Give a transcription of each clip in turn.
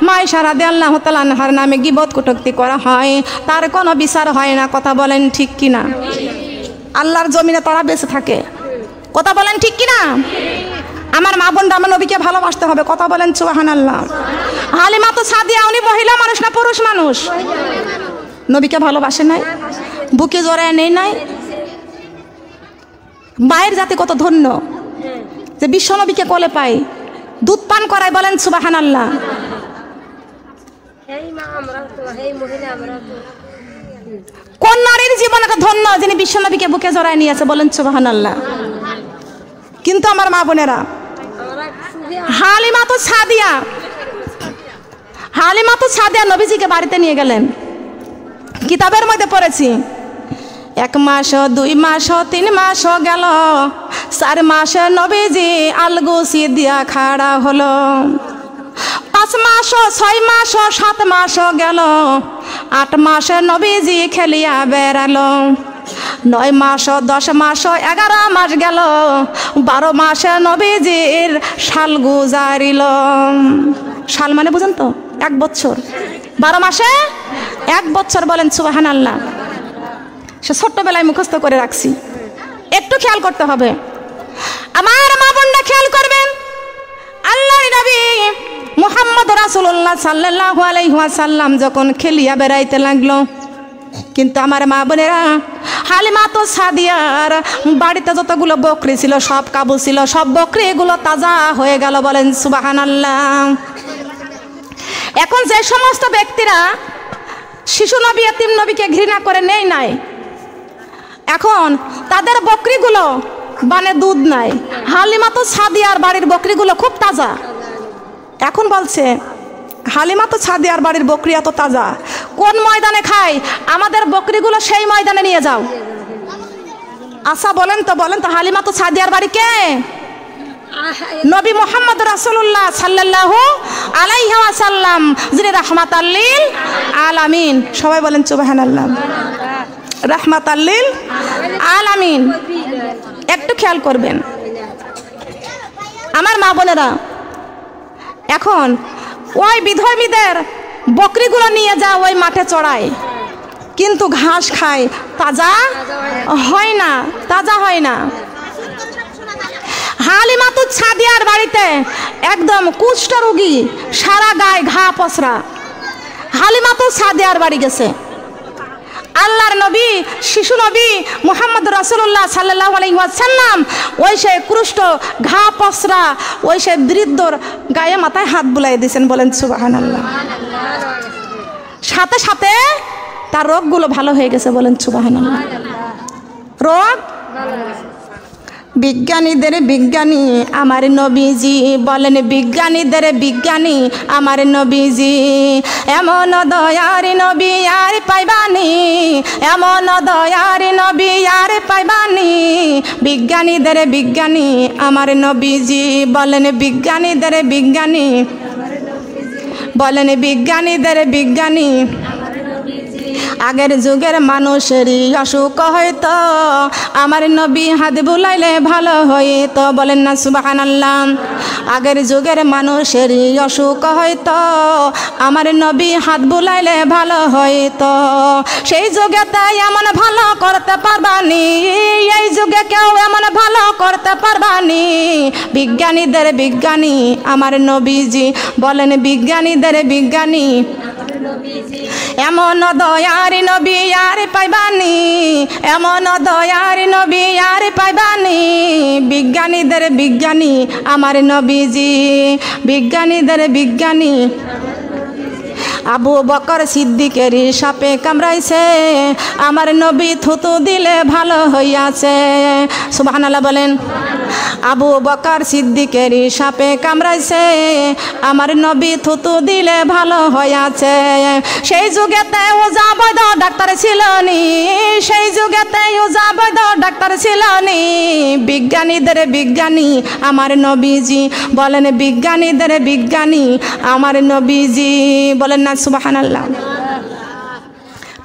মা আয়েশা রাদিয়াল্লাহু তাআলা আনহার নামে গীবত কটূক্তি করা হয়, তার কোনো বিচার হয় না। কথা বলেন ঠিক কিনা? আল্লাহর জমিনে তারা বেঁচে থাকে। কথা বলেন ঠিক কিনা? আমার মা বোনরা আমার নবীকে ভালোবাসতে হবে। কথা বলেন সুবহানাল্লাহ। হালিমা তো সাদিয়া উনি মহিলা মানুষ না পুরুষ মানুষ? নবীকে ভালোবাসে নাই, বুকে জড়ায় নেই নাই। মায়ের জাতি কত ধন্য যে বিশ্ব নবীকে কোলে পায়, দুধ পান করায়। বলেন সুবহানাল্লাহ। কোন নারীর জীবন একটা ধন্য যিনি বিশ্ব নবীকে বুকে জড়ায় নিয়েছে? বলেন সুবহানাল্লাহ। কিন্তু আমার মা বোনেরা, হালিমা তো সাদিয়া নবীজিকে বাড়িতে নিয়ে গেলেন। কিতাবের মধ্যে পড়েছি 1 মাস 2 মাস 3 মাস গেল, 4 মাসে নবীজি আলগুসি দিয়া খাড়া হলো। 5 মাস 6 মাস 7 মাস গেল, 8 মাসে নবীজি খেলিয়া বেড়ালো। 9 মাস 10 মাস 11 মাস গেল, 12 মাসে নবীজির শাল গুজারিল। শাল মানে বুঝেন তো? 1 বছর। 12 মাসে 1 বছর। বলেন সুবহানাল্লাহ। সে ছোট্টবেলায় মুখস্থ করে রাখছি, একটু খেয়াল করতে হবে। আমার মা বোনরা খেয়াল করবেন, আল্লাহর নবী মুহাম্মদ রাসূলুল্লাহ সাল্লাল্লাহু আলাইহি ওয়াসাল্লাম যখন খেলিয়া বেড়াইতে লাগলো, কিন্তু আমার মা বোনেরা, হালিমা তো সাদিয়ার বাড়িতে যতগুলো বকরি ছিল সব কাবু ছিল, সব বকরিগুলো তাজা হয়ে গেল। বলেন সুবহানাল্লাহ। এখন যে সমস্ত ব্যক্তিরা শিশু নবী এতিম নবীকে ঘৃণা করে নেই নাই, এখন তাদের বকরিগুলো বানে দুধ নাই। হালিমা তো সাদিয়ার বাড়ির বকরিগুলো খুব তাজা। এখন বলছে হালিমা তো সাদিয়ার বাড়ির বকরি এত তাজা, কোন ময়দানে খায়? আমাদের বকরিগুলো সেই ময়দানে নিয়ে যাও। আচ্ছা বলেন তো হালিমা তো সাদিয়ার বাড়ি কে? নবী মুহাম্মদ রাসূলুল্লাহ সাল্লাল্লাহু আলাইহি ওয়াসাল্লাম, যিনি রাহমাতাল লিল আলামিন। সবাই বলেন সুবহানাল্লাহ। রাহমাতাল লিল আলামিন। একটু খেয়াল করবেন আমার মা বোনেরা, এখন ওই বিধর্মীদের বকরিগুলো নিয়ে যা ওই মাঠে চড়ায়, কিন্তু ঘাস খায়, তাজা হয় না, তাজা হয় না। হালিমা তো সাদিয়ার বাড়িতে একদম কুষ্ঠ রোগী, সারা গায়ে ঘা পসরা। হালিমা তো সাদিয়ার বাড়ি গেছে। আল্লাহর নবী শিশু নবী মুহাম্মদ রাসূলুল্লাহ সাল্লাল্লাহু আলাইহি ওয়াসাল্লাম ওই সে কুষ্ঠ ঘা পসরা ওই সে বৃদ্ধর গায়ে মাথায় হাত বুলাই দিয়েছেন। বলেন সুবহানাল্লাহ। সাথে সাথে তার রোগগুলো ভালো হয়ে গেছে। বলেন সুবহানাল্লাহ। রোগ বিজ্ঞানীদের বিজ্ঞানী আমার নবীজি, বলেন বিজ্ঞানীদের বিজ্ঞানী আমার নবীজি। এমন দয়ার নবী আর পাইবানি, এমন দয়ার নবী আর পাইবানি। বিজ্ঞানীদের বিজ্ঞানী আমার নবীজি, বলেন বিজ্ঞানীদের বিজ্ঞানী, বলেন বিজ্ঞানীদের বিজ্ঞানী। আগের যুগের মানুষেরই অসুখ হয়তো, আমার নবী হাত বুলাইলে ভালো হইতো। বলেন না সুবহানাল্লাহ। আগের যুগের মানুষেরই অসুখ হয়তো, আমার নবী হাত বুলাইলে ভালো হইতো। সেই যুগেতে এমন ভালো করতে পারবানি, এই যুগে কেউ এমন ভালো করতে পারবানি। বিজ্ঞানীদের বিজ্ঞানী আমার নবীজি, বলেন বিজ্ঞানীদের বিজ্ঞানী। এমন দয়ার নবী আর পাইবানি, এমন দয়ার নবী আর পাইবানি। বিজ্ঞানীদের বিজ্ঞানী আমার নবীজি, বিজ্ঞানীদের বিজ্ঞানী। আবু বকর সিদ্দিকের সাপে কামড়াইছে, আমার নবী থুতু দিলে ভালো হইয়াছে। সুবহানাল্লাহ বলেন। আবু বকর সিদ্দিকের সাপে কামড়াইছে, আমার নবী থুতু দিলে ভালো হইয়াছে। সেই যুগেতে ওজা বৈদ ডাক্তার ছিল নি, সেই যুগেতে ওজা বৈদ ডাক্তার ছিল নি। বিজ্ঞানীদের বিজ্ঞানী আমার নবীজি, বলেন বিজ্ঞানীদের বিজ্ঞানী আমার নবীজি। বলেন না সুবহানাল্লাহ।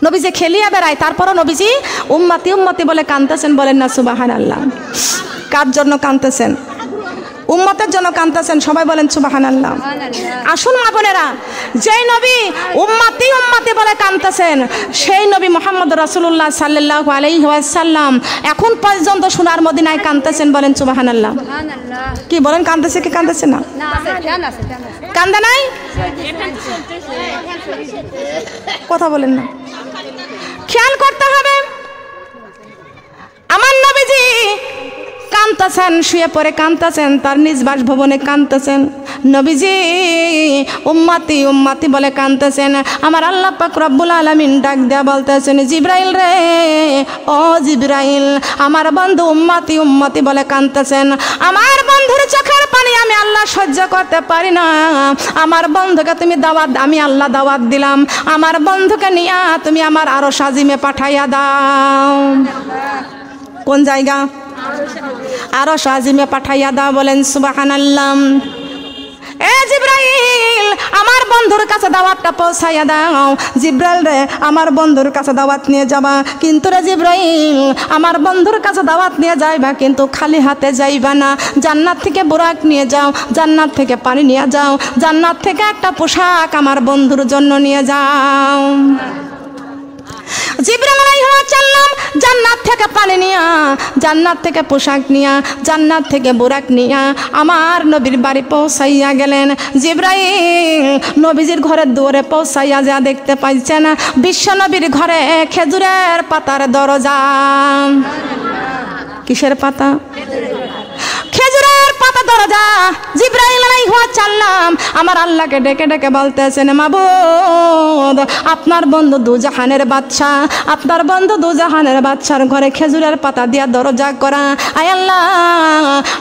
নবীজি খেলিয়া বেড়ায়, তারপরও নবীজি উম্মতি উম্মতি বলে কাঁদতেছেন। বলেন না সুবহানাল্লাহ। কার জন্য কাঁদতেছেন? উম্মতের জন্য কাঁদতেছেন। সবাই বলেন সুবহানাল্লাহ। আসুন মা বোনেরা, যেই নবী উম্মতি উম্মতি বলে কাঁদতেছেন সেই নবী মুহাম্মদ রাসূলুল্লাহ সাল্লাল্লাহু আলাইহি ওয়াসাল্লাম এখন পর্যন্ত সোনার মদিনায় কাঁদতেছেন। বলেন সুবহানাল্লাহ। কি বলেন, কাঁদতেছে কি কাঁদতেছে না? কান্দে নাই? কথা বলেন না, খেয়াল করতে হবে। আমার নবীজি কাঁদতেছেন, শুয়ে পড়ে কাঁদতেছেন, তার নিজ বাসভবনে কাঁদতেছেন। নবীজি উম্মতি উম্মতি বলে কাঁদতেছেন। আমার আল্লাহ পাক রব্বুল আলামিন ডাক দেয়া বলতেছেন, জিব্রাইল রে, ও জিব্রাইল, আমার বন্ধু উম্মতি উম্মতি বলে কাঁদতেছেন। আমার বন্ধুর চোখের পানি আমি আল্লাহ সহ্য করতে পারি না। আমার বন্ধুকে তুমি দাওয়াত, আমি আল্লাহ দাওয়াত দিলাম, আমার বন্ধুকে নিয়ে তুমি আমার আরশ আজিমে পাঠাইয়া দাও। কোন জায়গা? আরশ আজিমে পাঠাইয়া দাও। বলেন সুবহানাল্লাহ। এ জিব্রাইল, আমার বন্ধুর কাছে দাওয়াতটা পৌঁছাইয়া দাও। জিব্রাইল রে, আমার বন্ধুর কাছে দাওয়াত নিয়ে যাবা, কিন্তু রে জিব্রাইল, আমার বন্ধুর কাছে দাওয়াত নিয়ে যাইবা, কিন্তু খালি হাতে যাইবা না। জান্নাত থেকে বুরাক নিয়ে যাও, জান্নাত থেকে পানি নিয়ে যাও, জান্নাত থেকে একটা পোশাক আমার বন্ধুর জন্য নিয়ে যাও। জিবরাইল আলাইহিস সালাম জান্নাত থেকে পানি নিয়া, জান্নাত থেকে পোশাক নিয়া, জান্নাত থেকে বুরাক নিয়া আমার নবীর বাড়ি পৌঁছাইয়া গেলেন। জিবরাইল নবীজির ঘরের দুয়ারে পৌঁছাইয়া যা দেখতে পাইছেন বিশ্ব নবীর ঘরে খেজুরের পাতার দরজা। কিসের পাতা? খেজুরের পাতা দরজা। জিবরাইল আলাইহিস সালাম আমার আল্লাহকে ডেকে ডেকে বলতেছেন, মাবুদ, আপনার বন্ধু দুজাহানের বাদশা, আপনার বন্ধু দুজাহানের বাদশার ঘরে খেজুরের পাতা দিয়া দরজা করা। আয় আল্লাহ,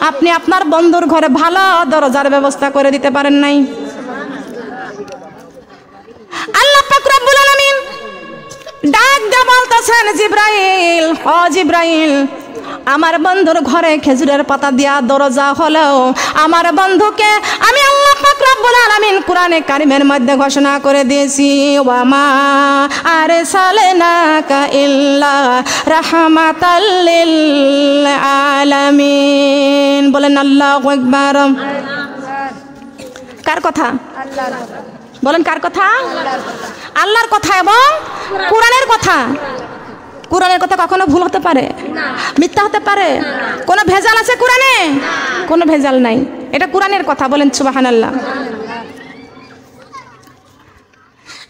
আপনি আপনার বন্ধুর ঘরে ভালো দরজার ব্যবস্থা করে দিতে পারেন নাই? আল্লাহ পাক রব্বুল আলামিন ডাক দিয়ে বলতেছেন, জিবরাইল, ও জিবরাইল, আমার বন্ধুর ঘরে খেজুরের পাতা দিয়া দরজা হলেও আমার বন্ধুকে আমি আল্লাহ পাক রব্বুল আলামিন কোরআনে কারিমের মধ্যে ঘোষণা করে দিয়েছি, ওয়া মা আরসালনাকা ইল্লা রাহমাতাল লিল আলামিন। বলেন আল্লাহু আকবার। কার কথা? আল্লাহর কথা। বলেন কার কথা? আল্লাহর কথা এবং কোরআনের কথা। কোরআনের কথা কখনো ভুল হতে পারে? মিথ্যা হতে পারে? কোনো ভেজাল আছে কোরআনে? কোনো ভেজাল নাই, এটা কোরআনের কথা। বলেন সুবহানাল্লাহ।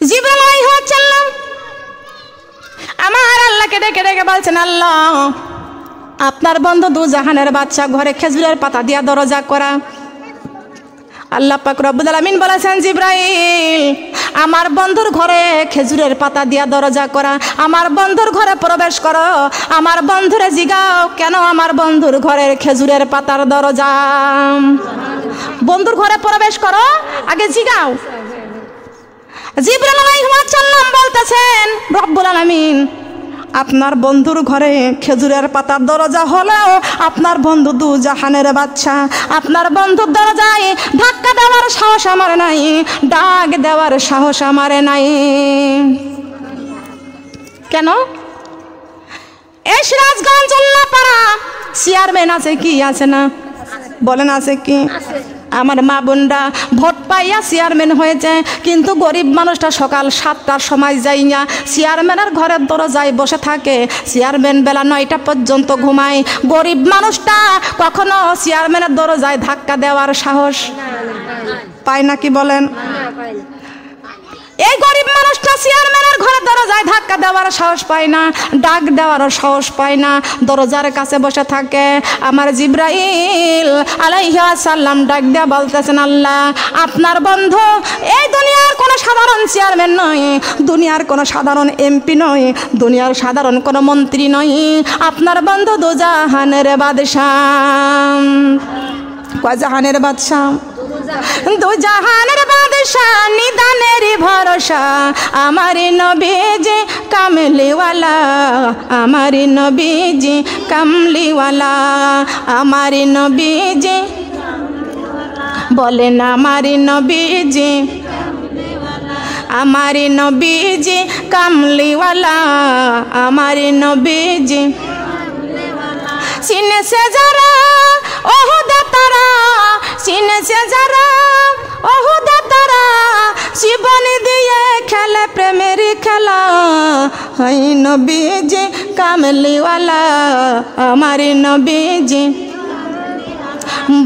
জিবরাইল আলাইহিস সালাম আমার আল্লাহকে ডেকে ডেকে বলছেন, আল্লাহ, আপনার বন্ধু দুজাহানের বাদশা ঘরে খেজুরের পাতা দিয়া দরজা করা। আল্লাহ পাক রব্বুল আলামিন বলেছেন, জিবরাইল, আমার বন্ধুর ঘরে খেজুরের পাতা দিয়া দরজা করা, আমার বন্ধুর ঘরে প্রবেশ করো। আমার বন্ধুরে জিগাও, কেন আমার বন্ধুর ঘরের খেজুরের পাতার দরজা? বন্ধুর ঘরে প্রবেশ করো, আগে জিগাও। জিবরাইল আলাইহিস সালাম বলতেছেন, রব্বুল আলামিন, আপনার বন্ধুর ঘরে খেজুরের পাতার দরজা হলেও আপনার বন্ধু দুজাহানের বাদশা, আপনার বন্ধুর দরজায় ধাক্কা দেওয়ার সাহস আমার নাই, ডাক দেওয়ার সাহস আমার নাই। কেন? এই সিরাজগঞ্জ উল্লাপাড়া চেয়ারম্যান আছে কি আছে না? বলেন আছে কি? আমার মা বোনরা ভোট পাইয়া চেয়ারম্যান হয়েছে, কিন্তু গরিব মানুষটা সকাল 7টার সময় যাই না, চেয়ারম্যানের ঘরের দরজায় বসে থাকে। চেয়ারম্যান বেলা 9টা পর্যন্ত ঘুমায়। গরিব মানুষটা কখনো চেয়ারম্যানের দরজায় ধাক্কা দেওয়ার সাহস পায় নাকি? বলেন। এই গরিব মানুষটা চেয়ারম্যানের ঘরের দরজায় ধাক্কা দেওয়ার সাহস পায় না, ডাক দেওয়ার সাহস পায় না, দরজার কাছে বসে থাকে। আমার জিবরাইল আলাইহিস সালাম ডাক দেয়া বলতেছেন, আল্লাহ, আপনার বন্ধু এই দুনিয়ার কোনো সাধারণ চেয়ারম্যান নয়, দুনিয়ার কোনো সাধারণ এমপি নয়, দুনিয়ার সাধারণ কোনো মন্ত্রী নয়, আপনার বন্ধু দুজাহানের বাদশা। কয় জাহানের বাদশা? দুজাহানের বাদশা, নিদানের ভরসা, আমার নবীজি কামলিওয়ালা, আমার নবীজি কামলিওয়ালা, আমার নবীজি, বলেন আমার নবীজি, আমার নবীজি কামলিওয়ালা, আমার নবীজি। সিনে সে যারা ওহুদে তারা চিনেছে যারা, ওহুদে তারা জীবন দিয়ে খেলে প্রেমের খেলা। হাই নবীজি কামলিওয়ালা, আমার নবীজি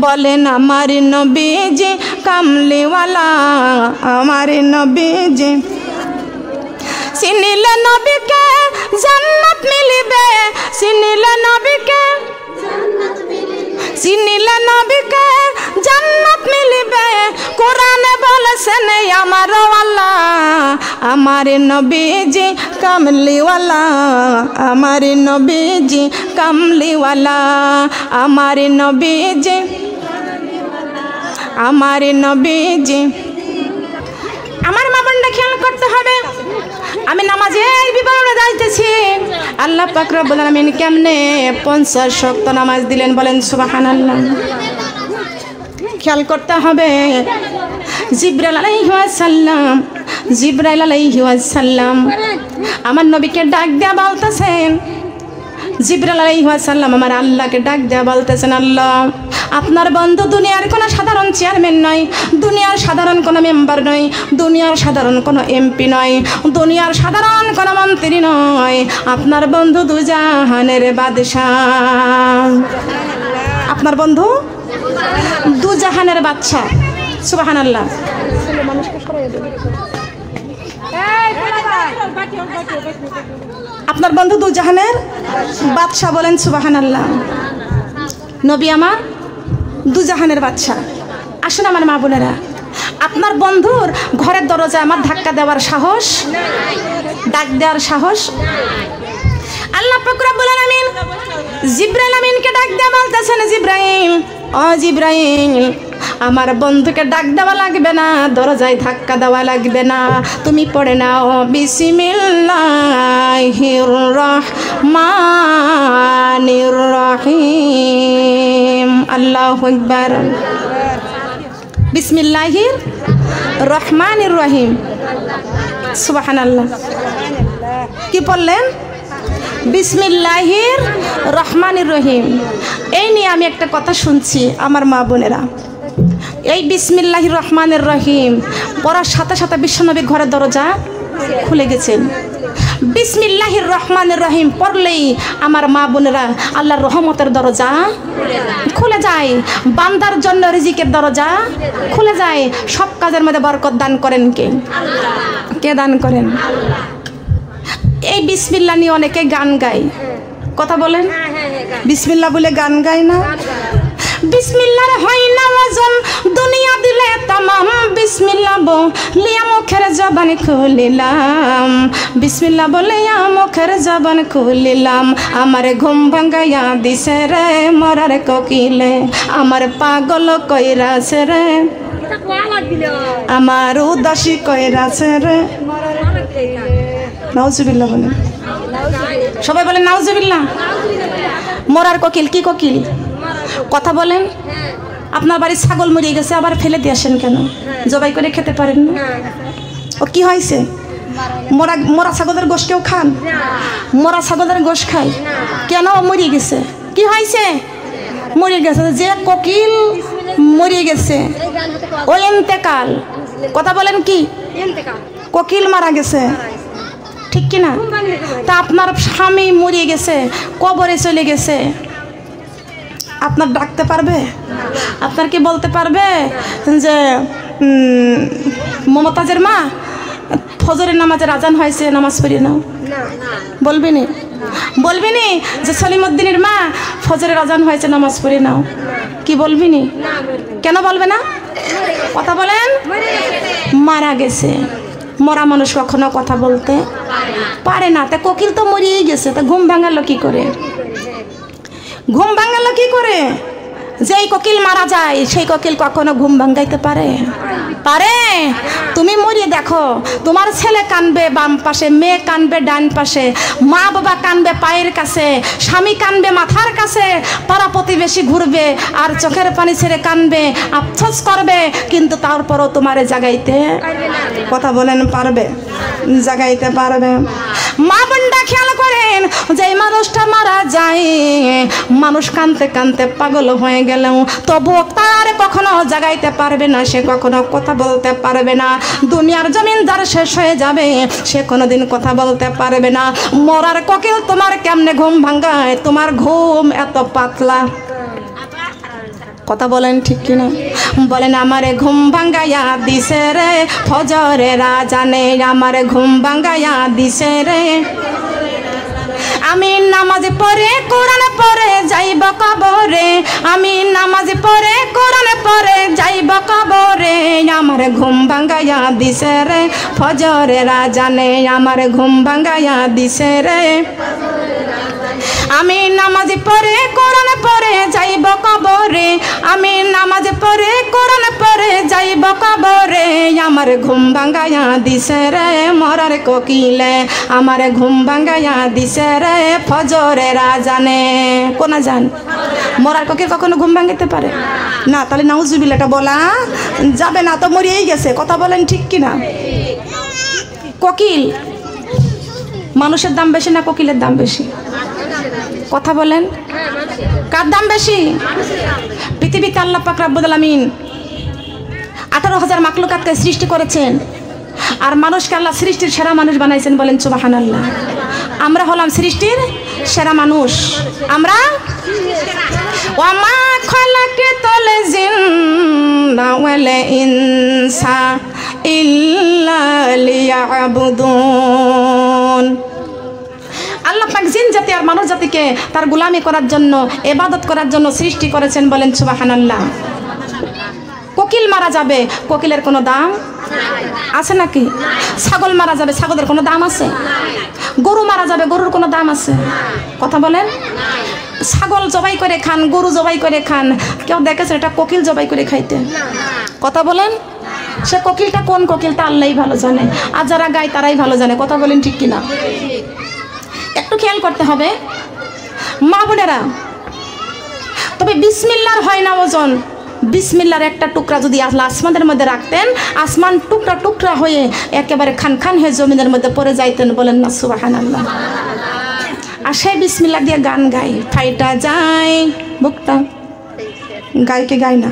বলেন আমার নবীজি কামলিওয়ালা, আমার নবীজি। চিনিলে নবীকে জান্নাত মিলিবে, চিনিলে নবীকে, চিনিলে নবীকে জান্নাত মিলিবে। কোরআনে বলেছেন আমার আল্লাহ, আমার নবীজি কামলিওয়ালা, আমার নবীজি কামলিওয়ালা, আমার নবীজি, আমার নবীজি। আমার মা বোনরা খেয়াল করতে হবে, আমি নামাজের বিবরণে যাইতেছি। আল্লাহ পাক রব্বুল আলামিন কেমনে 50 ওয়াক্ত নামাজ দিলেন বলেন সুবহানাল্লাহ। খেয়াল করতে হবে, জিবরাইল আলাইহিস সালাম, জিবরাইল আলাইহিস সালাম আমার নবীকে ডাক দেয়া বলতেছেন, জিবরাইল আলাইহিস সালাম আমার আল্লাহকে ডাক দেয়া বলতেছেন, আল্লাহ আপনার বন্ধু দুনিয়ার কোনো সাধারণ চেয়ারম্যান নয়, দুনিয়ার সাধারণ কোনো মেম্বার নয়, দুনিয়ার সাধারণ কোনো এমপি নয়, দুনিয়ার সাধারণ কোনো মন্ত্রী নয়, আপনার বন্ধু দুজাহানের বাদশাহ। আপনার বন্ধু দুজাহানের বাদশা, সুবহানাল্লাহ। আপনার বন্ধু দুজাহানের বাদশা বলেন সুবহানাল্লাহ। নবী আমার দুজাহানের বাদশা। আসুন আমার মা বোনেরা, আপনার বন্ধুর ঘরের দরজায় আমার ধাক্কা দেওয়ার সাহস, ডাক দেওয়ার সাহস আল্লাহ পাক রব্বুল আলামিন জিবরাইল আমিনকে ডাক দেয়া বলতেছেন, জিবরাইল ও জিবরাইল আমার বন্ধুকে ডাক দেওয়া লাগবে না, দরজায় ধাক্কা দেওয়া লাগবে না, তুমি পড়ে নাও বিসমিল্লাহির রহমানির রহিম। আল্লাহু আকবার। বিসমিল্লাহির রহমানির রহিম, সুবহানাল্লাহ। কি পড়লেন? বিসমিল্লাহির রহমানির রহিম। এই নিয়ে আমি একটা কথা শুনছি আমার মা বোনেরা, এই বিসমিল্লাহির রহমানির রহিম পড়ার সাথে সাথে বিশ্বনবী ঘরের দরজা খুলে গেছেন। বিসমিল্লাহির রহমানির রহিম পড়লেই আমার মা বোনেরা আল্লাহর রহমতের দরজা খুলে যায়, বান্দার জন্য রিজিকের দরজা খুলে যায়, সব কাজের মধ্যে বরকত দান করেন কে? কে দান করেন? এই বিসমিল্লাহ নিয়ে অনেকে গান গায়, কথা বলেন, বিসমিল্লাহ বলে গান গায় না? বিসমিল্লার হয় না ওজন দুনিয়া দিলে তামাম, বিসমিল্লাহ বলিয়া মুখের জবান খুলিলাম, বিসমিল্লাহ বলিয়া মুখের জবান খুলিলাম, আমার ঘুম ভাঙ্গাইয়া দিছে রে মরার কোকিলে, আমার পাগল কইরাছে রে, আমার উদাসী কইরাছে রে। নাউজুবিল্লাহ বলেন, সবাই বলেন নাউজুবিল্লাহ। মরার কোকিল, কি কোকিল? কথা বলেন। আপনার বাড়ির ছাগল মরিয়ে গেছে, আবার ফেলে দিয়ে আসেন কেন? জবাই করে খেতে পারেন না? ও কি হয়েছে? মরা মরা ছাগলের গোশ কেউ খান? মরা ছাগলের গোশ খায় কেন? মরিয়ে গেছে, কি হয়েছে? মরিয়ে গেছে। যে কোকিল মরিয়ে গেছে ও ইন্তেকাল। কথা বলেন, কি কোকিল মারা গেছে, ঠিক কিনা? তা আপনার স্বামী মরিয়ে গেছে, কবরে চলে গেছে, আপনার ডাকতে পারবে? আপনার কি বলতে পারবে যে মমতাজের মা ফজরের নামাজের আজান হয়েছে, নামাজ পড়িয়ে নাও? বলবিনি? বলবিনি যে সলিমউদ্দিনের মা ফজরের আজান হয়েছে, নামাজ পড়িয়ে নাও? কি বলবিনি? কেন বলবে না? কথা বলেন। মারা গেছে, মরা মানুষ কখনো কথা বলতে পারে না। তা কোকিল তো মরিয়েই গেছে, তা ঘুম ভাঙালো কি করে? ঘুম ভাঙালো কি করে? যেই কোকিল মারা যায় সেই কোকিল কখনো ঘুম ভাঙাইতে পারে? পারে? তুমি মরিয়ে দেখো, তোমার ছেলে কানবে বাম পাশে, মেয়ে কানবে ডান পাশে, মা বাবা কানবে পায়ের কাছে, স্বামী কানবে মাথার কাছে, পাড়া প্রতিবেশী ঘুরবে আর চোখের পানি ছেড়ে কানবে, আফসোস করবে, কিন্তু তারপরও তোমারে জাগাইতে, কথা বলেন, পারবে? জাগাইতে পারবে? মা বোনটা খেয়াল করেন, যে মানুষটা মারা যায়, মানুষ কানতে কানতে পাগল হয়ে গেল, গেলেও তবুও তার কখনো জাগাইতে পারবে না, সে কখনো কথা বলতে পারবে না। দুনিয়ার জমিন যার শেষ হয়ে যাবে সে কোনোদিন কথা বলতে পারবে না। মরার কোকিল তোমার কেমনে ঘুম ভাঙায়? তোমার ঘুম এত পাতলা। কথা বলেন ঠিক কিনা? বলেন আমারে ঘুম ভাঙ্গাইয়া দিছে রে ফজরের আজানে, আমারে ঘুম ভাঙ্গাইয়া দিছে রে। আমি নামাজ পড়ে কোরআন পড়ে যাইব কবরে, আমি নামাজ পড়ে কোরআন পড়ে যাইব কবরে। আমার ঘুম ভাঙ্গাইয়া দিছে রে ফজরের আজানে, আমার ঘুম ভাঙ্গাইয়া দিছে রে। আমি নামাজ পড়ে কোরআন পড়ে যাইব কবরে, আমি নামাজ পড়ে কোরআন পড়ে যাইব কবরে। আমার ঘুম ভাঙ্গাইয়া দিছে রে মরার কোকিলে, আমার ঘুম ভাঙ্গাইয়া দিছে রে ফজরের আজানে। কোন আজান? মরার কোকিল কখনো ঘুম ভাঙাইতে পারে না? তাহলে নাউজুবিল্লাহটা বলা যাবে না, তো মরিয়েই গেছে। কথা বলেন ঠিক কিনা? কোকিল মানুষের দাম বেশি না কোকিলের দাম বেশি? কথা বলেন, কার দাম বেশি? পৃথিবীতে আল্লাহ পাক রব্বুল আলামিন 18,000 মাখলুকাতকে সৃষ্টি করেছেন, আর মানুষকে আল্লাহ সৃষ্টির সেরা মানুষ বানাইছেন। বলেন সুবহানাল্লাহ। আমরা হলাম সৃষ্টির সেরা মানুষ। আমরা ওয়ামা খালাকাতুল জিন্না ওয়াল ইনসা ইল্লা লিয়াবুদুন। আল্লাহ পাক জিন জাতি আর মানব জাতিকে তার গোলামি করার জন্য, ইবাদত করার জন্য সৃষ্টি করেছেন। বলেন সুবহানাল্লাহ। কোকিল মারা যাবে, কোকিলের কোনো দাম আছে নাকি? ছাগল মারা যাবে, ছাগলের কোনো দাম আছে? গরু মারা যাবে, গরুর কোনো দাম আছে? কথা বলেন। ছাগল জবাই করে খান, গরু জবাই করে খান, কেউ দেখেছে এটা কোকিল জবাই করে খাইতে? কথা বলেন। সে কোকিলটা কোন কোকিলটা আল্লাহই ভালো জানে, আর যারা গায় তারাই ভালো জানে। কথা বলেন ঠিক কিনা? একটু খেয়াল করতে হবে মা বোনেরা। তবে বিসমিল্লাহর হয় না ওজন। বিসমিল্লাহর একটা টুকরা যদি আল্লাহ আসমানের মধ্যে রাখতেন, আসমান টুকরা টুকরা হয়ে একেবারে খান খান হয়ে জমিনের মধ্যে পড়ে যাইতেন। বলেন না সুবহানাল্লাহ। আর সেই বিসমিল্লাহ দিয়ে গান গায়, ফাইটা যায় বুকটা। গায়কে গায় না?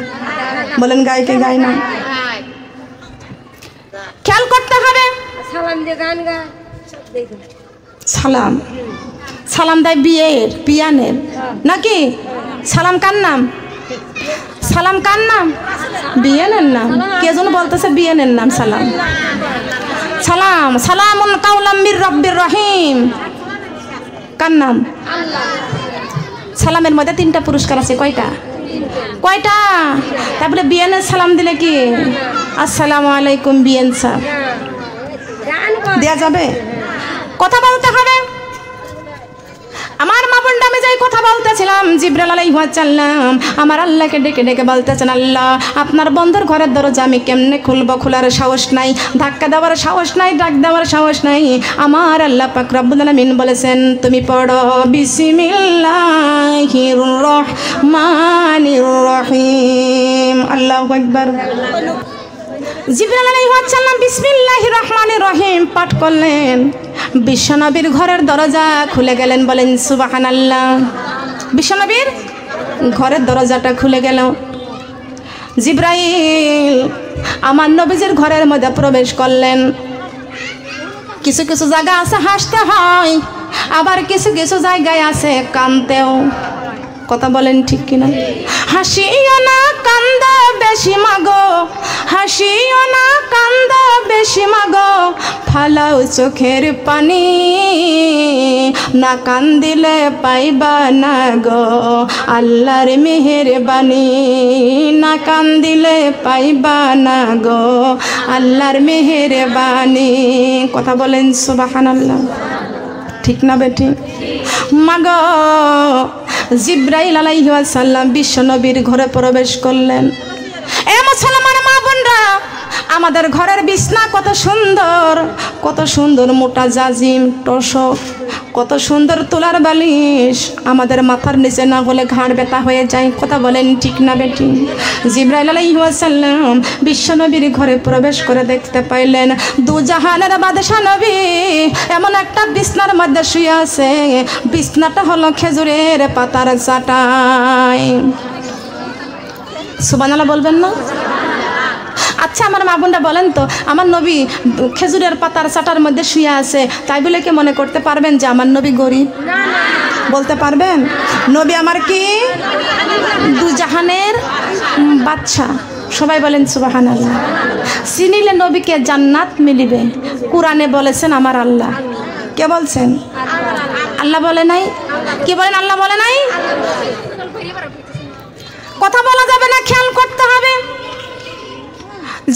বলেন গায়কে গায় না? খেয়াল করতে হবে। সালাম দিয়ে গান গায়। সালাম, সালাম দেয় বিয়ের পিয়ানের নাকি? সালাম কার নাম? সালাম কার নাম? বিয়ানের নাম। কে যেন বলতেছে বিয়ানের নাম সালাম। সালাম, সালামুন কাওলাম মির রব্বির রহিম কার নাম? সালামের মধ্যে 3টা পুরস্কার আছে। কয়টা? কয়টা? তারপরে বিয়ানের সালাম দিলে কি আসসালামু আলাইকুম বিয়ান সাহেব দেয়া যাবে? কথা বলতে হবে। আমার মা বোনটা আমি যাই কথা বলতেছিলাম, জিবরাইল আলাইহিস সালাম আমার আল্লাহকে ডেকে ডেকে বলতেছেন, আল্লাহ আপনার বন্ধুর ঘরের দরজা আমি কেমনে খুলবো? খোলার সাহস নাই, ধাক্কা দেওয়ার সাহস নাই, ডাক দেওয়ার সাহস নাই। আমার আল্লাহ পাক রব্বুল আলামিন বলেছেন তুমি পড়ো বিসমিল্লাহির রহমানির রহিম। আল্লাহু আকবার। জিবরাইল আলাইহিস সালাম বিসমিল্লাহির রহমানির রহিম পাঠ করলেন, বিশ্বনবীর ঘরের দরজা খুলে গেলেন। বলেন সুবহানাল্লাহ। বিশ্বনবীর ঘরের দরজাটা খুলে গেল। জিবরাইল আমার নবীজির ঘরের মধ্যে প্রবেশ করলেন। কিছু কিছু জায়গা আছে হাসতে হয়, আবার কিছু কিছু জায়গায় আছে কাঁদতেও। কথা বলেন ঠিক কিনা? হাসিও না কান্দ বেশি মাগো, হাসিও না কান্দ বেশি মাগো, ফালাও চোখের পানি, না কান্দিলে পাইবা না গো আল্লাহর মেহেরবানি, না কান্দিলে পাইবা না গো আল্লাহর মেহেরবানি। কথা বলেন সুবহানাল্লাহ। ঠিক না বেটি? মাগো জিবরাইল আলাইহিস সালাম বিশ্বনবীর ঘরে প্রবেশ করলেন। এ মুসলমান মা বোনরা, আমাদের ঘরের বিছনা কত সুন্দর, কত সুন্দর মোটা জাজিম তোষক, কত সুন্দর তোলার বালিশ, আমাদের মাথার নিচে না হলে ঘাড় ব্যথা হয়ে যায়। কথা বলেন ঠিক না বেটি? জিবরাইল আলাইহিস সালাম বিশ্বনবীর ঘরে প্রবেশ করে দেখতে পাইলেন দু জাহানের বাদশা নবী এমন একটা বিছনার মধ্যে শুয়ে আছে। বিছনাটা হলো খেজুরের পাতার চাটাই। সুবহানাল্লাহ বলবেন না? আচ্ছা আমার মা বোনরা বলেন তো, আমার নবী খেজুরের পাতার চাটার মধ্যে শুয়ে আছে, তাই বলে কি মনে করতে পারবেন যে আমার নবী গরিব? বলতে পারবেন? নবী আমার কি দু জাহানের বাদশা। সবাই বলেন সুবহানাল্লাহ। চিনিলে নবীকে জান্নাত মিলিবে, কোরআনে বলেছেন আমার আল্লাহ। কে বলছেন? আল্লাহ বলে নাই? কি বলেন? আল্লাহ বলে নাই? কথা বলা যাবে না, খেয়াল করতে হবে।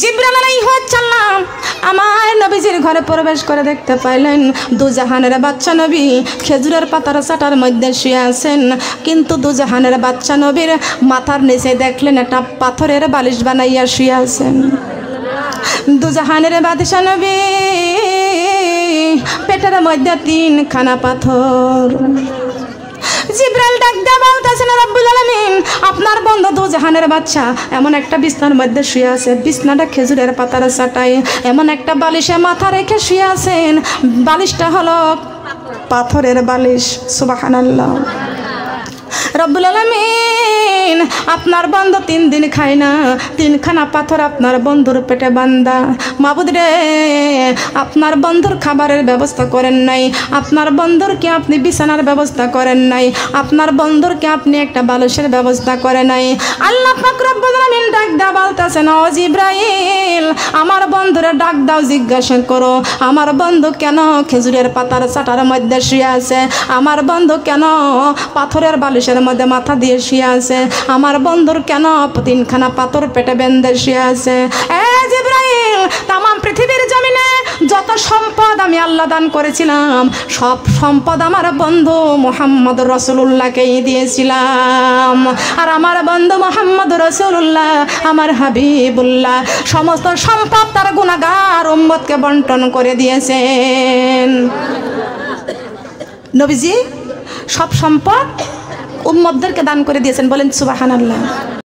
জিবরাইল আলাইহিস সালাম আমার নবীজির ঘরে প্রবেশ করে দেখতে পাইলেন দু জাহানের বাচ্চা নবী খেজুরের পাতার চাটার মধ্যে শুয়ে আছেন, কিন্তু দু জাহানের বাচ্চা নবীর মাথার নিচে দেখলেন একটা পাথরের বালিশ বানাইয়া শুয়ে আছেন। দু জাহানের বাদশা নবী পেটের মধ্যে 3খানা পাথর। জিবরাইল ডাক দিয়ে বলতেছেন, রব্বুল আলামিন আপনার বন্ধু দু জাহানের বাদশা এমন একটা বিছনার মধ্যে শুয়ে আছে, বিছনাটা খেজুরের পাতার চাটায়, এমন একটা বালিশে মাথা রেখে শুয়ে আছেন, বালিশটা হলো পাথরের বালিশ। সুবহানাল্লাহ। রব্বুল আলামিন আপনার বন্ধু 3 দিন খায় না, 3খানা পাথর আপনার বন্ধুর পেটে বান্দা। মাবুদ রে, আপনার বন্ধুর খাবারের ব্যবস্থা করেন নাই, আপনার বন্ধুরকে আপনি বিছানার ব্যবস্থা করেন নাই, আপনার বন্ধুরকে আপনি একটা বালিশের ব্যবস্থা করে নাই। আল্লাহ পাক রব্বুল আলামিন ডাক দাও বলতেছেন, ও জিবরাইল আমার বন্ধুরে ডাক দাও, জিজ্ঞাসা করো আমার বন্ধু কেন খেজুরের পাতার চাটার মধ্যে শুয়ে আছে, আমার বন্ধু কেন পাথরের বালিশের মধ্যে মাথা দিয়ে শুয়ে আছে, আমার বন্ধুর কেন 3খানা পাথর পেটে বেঁধে শুয়ে আছে। জিবরাইল তাম পৃথিবীর জমিনে যত সম্পদ আমি আল্লাহ দান করেছিলাম সব সম্পদ আমার বন্ধু মুহাম্মদ রাসূলুল্লাহকেই দিয়েছিলাম, আর আমার বন্ধু মুহাম্মদ রাসূলুল্লাহ আমার হাবিবুল্লাহ সমস্ত সম্পদ তার গুনাহগার উম্মতকে বন্টন করে দিয়েছেন। নবীজি সব সম্পদ উম্মতদেরকে দান করে দিয়েছেন। বলেন সুবহানাল্লাহ।